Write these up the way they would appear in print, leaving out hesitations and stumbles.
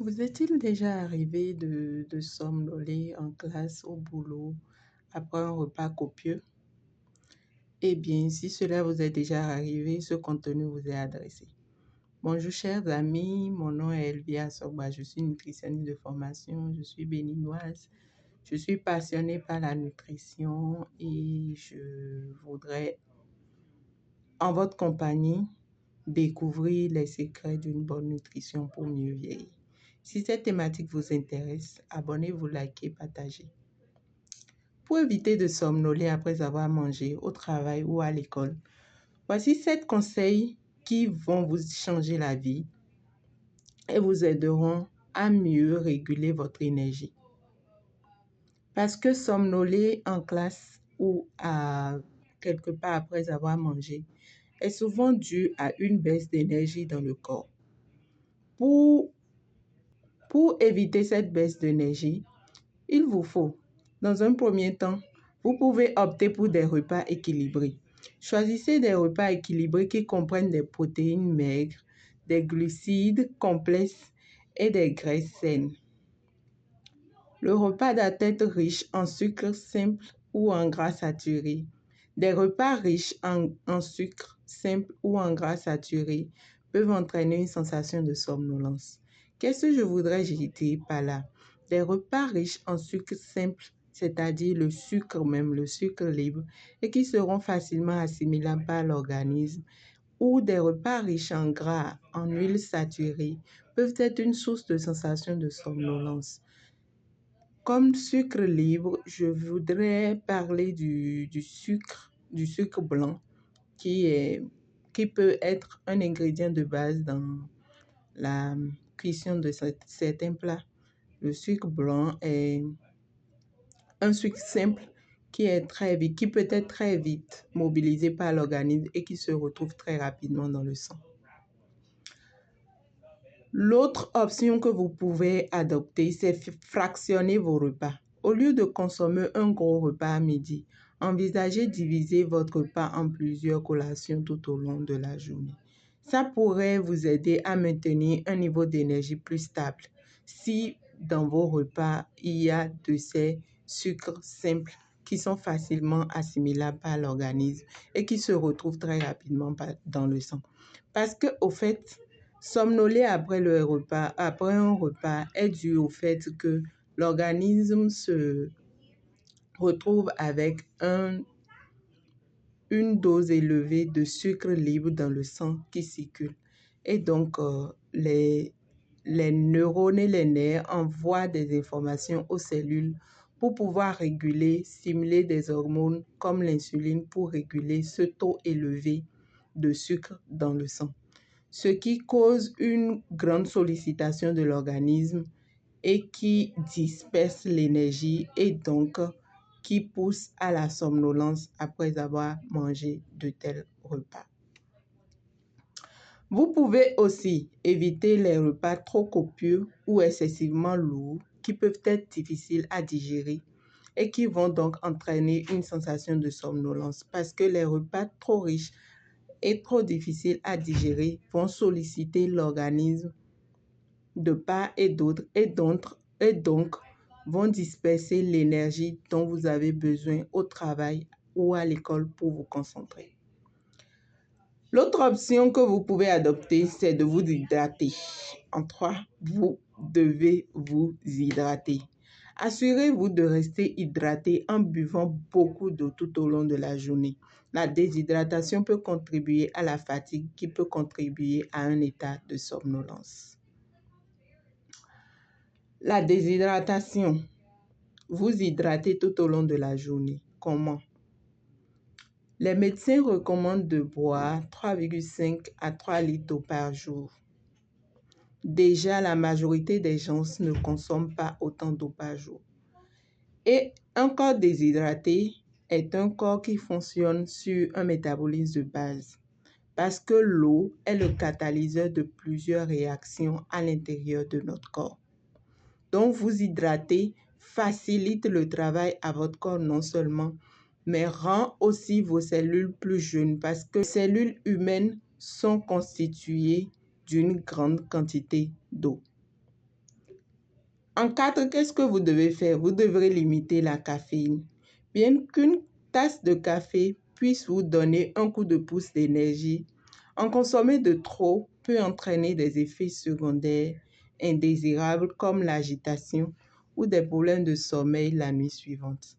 Vous est-il déjà arrivé de somnoler en classe, au boulot, après un repas copieux? Eh bien, si cela vous est déjà arrivé, ce contenu vous est adressé. Bonjour chers amis, mon nom est Elvia Sogba, je suis nutritionniste de formation, je suis béninoise, je suis passionnée par la nutrition et je voudrais, en votre compagnie, découvrir les secrets d'une bonne nutrition pour mieux vieillir. Si cette thématique vous intéresse, abonnez-vous, likez, partagez. Pour éviter de somnoler après avoir mangé au travail ou à l'école, voici 7 conseils qui vont vous changer la vie et vous aideront à mieux réguler votre énergie. Parce que somnoler en classe ou quelque part après avoir mangé est souvent dû à une baisse d'énergie dans le corps. Pour éviter cette baisse d'énergie, il vous faut, dans un premier temps, vous pouvez opter pour des repas équilibrés. Choisissez des repas équilibrés qui comprennent des protéines maigres, des glucides complexes et des graisses saines. Le repas doit être riche en sucre simple ou en gras saturé. Des repas riches en sucre simple ou en gras saturé peuvent entraîner une sensation de somnolence. Qu'est-ce que je voudrais dire par là? Des repas riches en sucre simple, c'est-à-dire le sucre même, le sucre libre, et qui seront facilement assimilables par l'organisme, ou des repas riches en gras, en huile saturée, peuvent être une source de sensation de somnolence. Comme sucre libre, je voudrais parler du sucre blanc, qui peut être un ingrédient de base dans la cuisson de certains plats. Le sucre blanc est un sucre simple qui peut être très vite mobilisé par l'organisme et qui se retrouve très rapidement dans le sang. L'autre option que vous pouvez adopter, c'est fractionner vos repas. Au lieu de consommer un gros repas à midi, envisagez de diviser votre repas en plusieurs collations tout au long de la journée. Ça pourrait vous aider à maintenir un niveau d'énergie plus stable si dans vos repas, il y a de ces sucres simples qui sont facilement assimilables par l'organisme et qui se retrouvent très rapidement dans le sang. Parce que, au fait, somnoler après un repas est dû au fait que l'organisme se retrouve avec une dose élevée de sucre libre dans le sang qui circule. Et donc, les neurones et les nerfs envoient des informations aux cellules pour pouvoir stimuler des hormones comme l'insuline pour réguler ce taux élevé de sucre dans le sang, ce qui cause une grande sollicitation de l'organisme et qui disperse l'énergie et donc qui pousse à la somnolence après avoir mangé de tels repas. Vous pouvez aussi éviter les repas trop copieux ou excessivement lourds qui peuvent être difficiles à digérer et qui vont donc entraîner une sensation de somnolence parce que les repas trop riches et trop difficiles à digérer vont solliciter l'organisme de part et d'autre et donc vont disperser l'énergie dont vous avez besoin au travail ou à l'école pour vous concentrer. L'autre option que vous pouvez adopter, c'est de vous hydrater. En 3, vous devez vous hydrater. Assurez-vous de rester hydraté en buvant beaucoup d'eau tout au long de la journée. La déshydratation peut contribuer à la fatigue qui peut contribuer à un état de somnolence. La déshydratation. Vous hydratez tout au long de la journée. Comment? Les médecins recommandent de boire 3,5 à 3 litres d'eau par jour. Déjà, la majorité des gens ne consomment pas autant d'eau par jour. Et un corps déshydraté est un corps qui fonctionne sur un métabolisme de base parce que l'eau est le catalyseur de plusieurs réactions à l'intérieur de notre corps. Donc, vous hydrater facilite le travail à votre corps non seulement, mais rend aussi vos cellules plus jeunes parce que les cellules humaines sont constituées d'une grande quantité d'eau. En 4, qu'est-ce que vous devez faire? Vous devrez limiter la caféine. Bien qu'une tasse de café puisse vous donner un coup de pouce d'énergie, en consommer de trop peut entraîner des effets secondaires indésirables comme l'agitation ou des problèmes de sommeil la nuit suivante.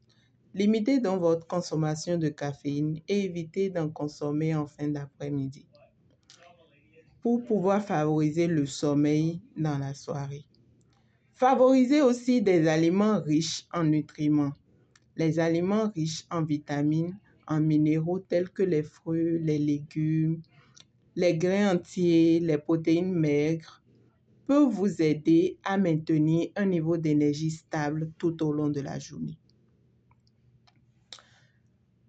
Limitez donc votre consommation de caféine et évitez d'en consommer en fin d'après-midi pour pouvoir favoriser le sommeil dans la soirée. Favorisez aussi des aliments riches en nutriments. Les aliments riches en vitamines, en minéraux tels que les fruits, les légumes, les grains entiers, les protéines maigres peuvent vous aider à maintenir un niveau d'énergie stable tout au long de la journée.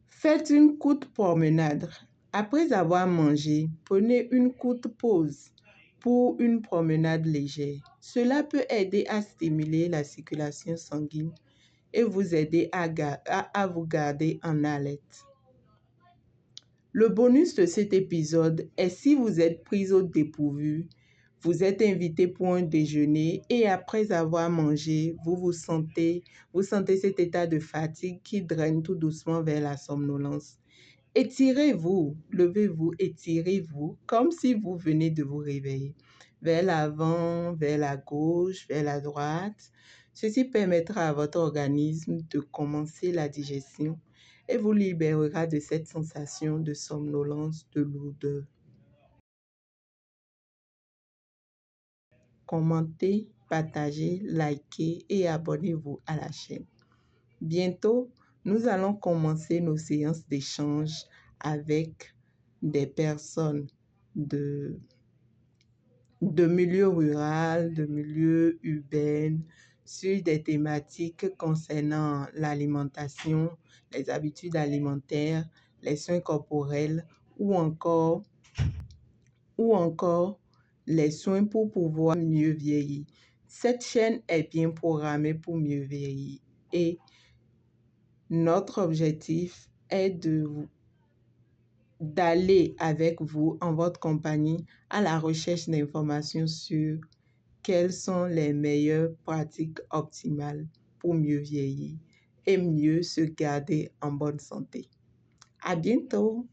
Faites une courte promenade. Après avoir mangé, prenez une courte pause pour une promenade légère. Cela peut aider à stimuler la circulation sanguine et vous aider à vous garder en haleine. Le bonus de cet épisode est si vous êtes pris au dépourvu, vous êtes invité pour un déjeuner et après avoir mangé, vous sentez cet état de fatigue qui draine tout doucement vers la somnolence. Étirez-vous, levez-vous, étirez-vous comme si vous venez de vous réveiller. Vers l'avant, vers la gauche, vers la droite. Ceci permettra à votre organisme de commencer la digestion et vous libérera de cette sensation de somnolence, de lourdeur. Commentez, partagez, likez et abonnez-vous à la chaîne. Bientôt, nous allons commencer nos séances d'échange avec des personnes de milieu rural, de milieu urbain, sur des thématiques concernant l'alimentation, les habitudes alimentaires, les soins corporels ou encore les soins pour pouvoir mieux vieillir. Cette chaîne est bien programmée pour mieux vieillir et notre objectif est d'aller avec vous en votre compagnie à la recherche d'informations sur quelles sont les meilleures pratiques optimales pour mieux vieillir et mieux se garder en bonne santé. À bientôt!